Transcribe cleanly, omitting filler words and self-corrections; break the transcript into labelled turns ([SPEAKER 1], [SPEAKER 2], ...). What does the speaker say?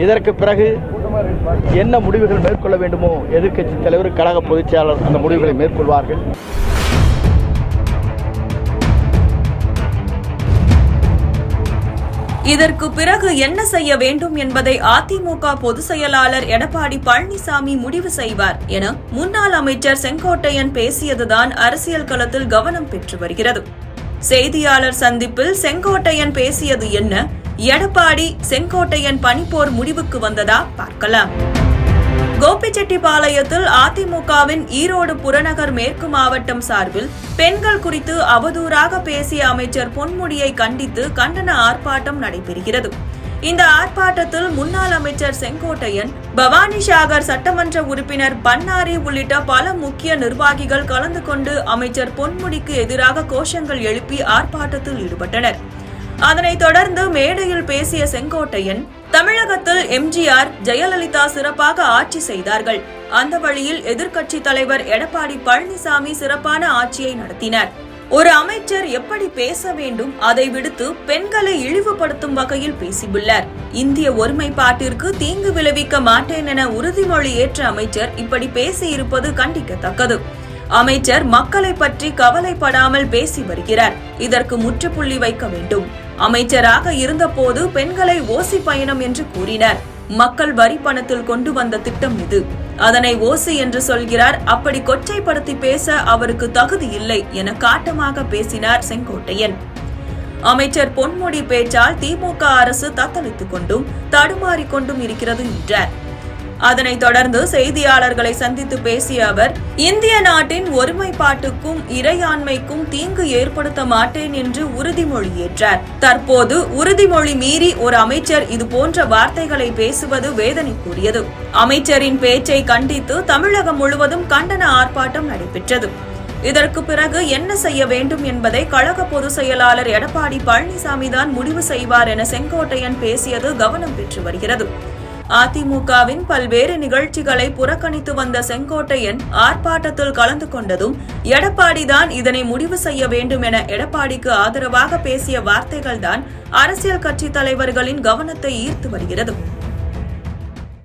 [SPEAKER 1] இதற்கு பிறகு என்ன முடிவுகள் மேற்கொள்ள வேண்டுமோ எதிர்க்கட்சி தலைவர், கழக பொதுச் செயலாளர் அந்த முடிவுகளை மேற்கொள்வார்கள்.
[SPEAKER 2] இதற்கு பிறகு என்ன செய்ய வேண்டும் என்பதை அதிமுக பொதுச் செயலாளர் எடப்பாடி பழனிசாமி முடிவு செய்வார் என முன்னாள் அமைச்சர் செங்கோட்டையன் பேசியதுதான் அரசியல் களத்தில் கவனம் பெற்று வருகிறது. செய்தியாளர் சந்திப்பில் செங்கோட்டையன் பேசியது என்ன? எடப்பாடி செங்கோட்டையன் பனிப்போர் முடிவுக்கு வந்ததா? பார்க்கலாம். கோபிச்செட்டிப்பாளையத்தில் அதிமுகவின் ஈரோடு புறநகர் மேற்கு மாவட்டம் சார்பில் பெண்கள் குறித்து அவதூறாக பேசிய அமைச்சர் பொன்முடியை கண்டித்து கண்டன ஆர்ப்பாட்டம் நடைபெறுகிறது. இந்த ஆர்ப்பாட்டத்தில் முன்னாள் அமைச்சர் செங்கோட்டையன், பவானிசாகர் சட்டமன்ற உறுப்பினர் பன்னாரி உள்ளிட்ட பல முக்கிய நிர்வாகிகள் கலந்து கொண்டு அமைச்சர் பொன்முடிக்கு எதிராக கோஷங்கள் எழுப்பி ஆர்ப்பாட்டத்தில் ஈடுபட்டனர். அதனைத் தொடர்ந்து மேடையில் பேசிய செங்கோட்டையன், தமிழகத்தில் எம்ஜிஆர், ஜெயலலிதா சிறப்பாக ஆட்சி செய்தார்கள். அந்த வழியில் எதிர்க்கட்சி தலைவர் எடப்பாடி பழனிசாமி சிறப்பான ஆட்சியை நடத்தினார். ஒரு அமைச்சர் எப்படி பேச வேண்டும், அதை விடுத்து பெண்களை இழிவுபடுத்தும் வகையில் பேசியுள்ளார். இந்திய ஒருமைப்பாட்டிற்கு தீங்கு விளைவிக்க மாட்டேன் என உறுதிமொழி ஏற்ற அமைச்சர் இப்படி பேசியிருப்பது கண்டிக்கத்தக்கது. அமைச்சர் மக்களை பற்றி கவலைப்படாமல் பேசி வருகிறார். இதற்கு முற்றுப்புள்ளி வைக்க வேண்டும். அமைச்சராக இருந்தபோது பெண்களை ஓசி பயணம் என்று கூறினார். மக்கள் வரி பணத்தில் கொண்டு வந்த திட்டம் இது. அதனை ஓசி என்று சொல்கிறார். அப்படி கொச்சைப்படுத்தி பேச அவருக்கு தகுதி இல்லை என காட்டமாக பேசினார் செங்கோட்டையன். அமைச்சர் பொன்முடி பேச்சால் திமுக அரசு தத்தளித்துக் கொண்டும் தடுமாறிக்கொண்டும் இருக்கிறது என்றார். அதனைத் தொடர்ந்து செய்தியாளர்களை சந்தித்து பேசிய அவர், இந்திய நாட்டின் ஒருமைப்பாட்டுக்கும் இறையாண்மைக்கும் தீங்கு ஏற்படுத்த மாட்டேன் என்று உறுதிமொழி ஏற்றார். தற்போது உறுதிமொழி மீறி ஒரு அமைச்சர் இதுபோன்ற வார்த்தைகளை பேசுவது வேதனைக்குரியது. அமைச்சரின் பேச்சை கண்டித்து தமிழகம் முழுவதும் கண்டன ஆர்ப்பாட்டம் நடைபெற்றது. இதற்கு பிறகு என்ன செய்ய வேண்டும் என்பதை கழக பொதுச் செயலாளர் எடப்பாடி பழனிசாமி தான் முடிவு செய்வார் என செங்கோட்டையன் பேசியது கவனம் பெற்று வருகிறது. அதிமுகவின் பல்வேறு நிகழ்ச்சிகளை புறக்கணித்து வந்த செங்கோட்டையன் ஆர்ப்பாட்டத்தில் கலந்து கொண்டதும் எடப்பாடிதான் இதனை முடிவு செய்ய வேண்டும் என எடப்பாடிக்கு ஆதரவாக பேசிய வார்த்தைகள்தான் அரசியல் கட்சி தலைவர்களின் கவனத்தை ஈர்த்து வருகிறது.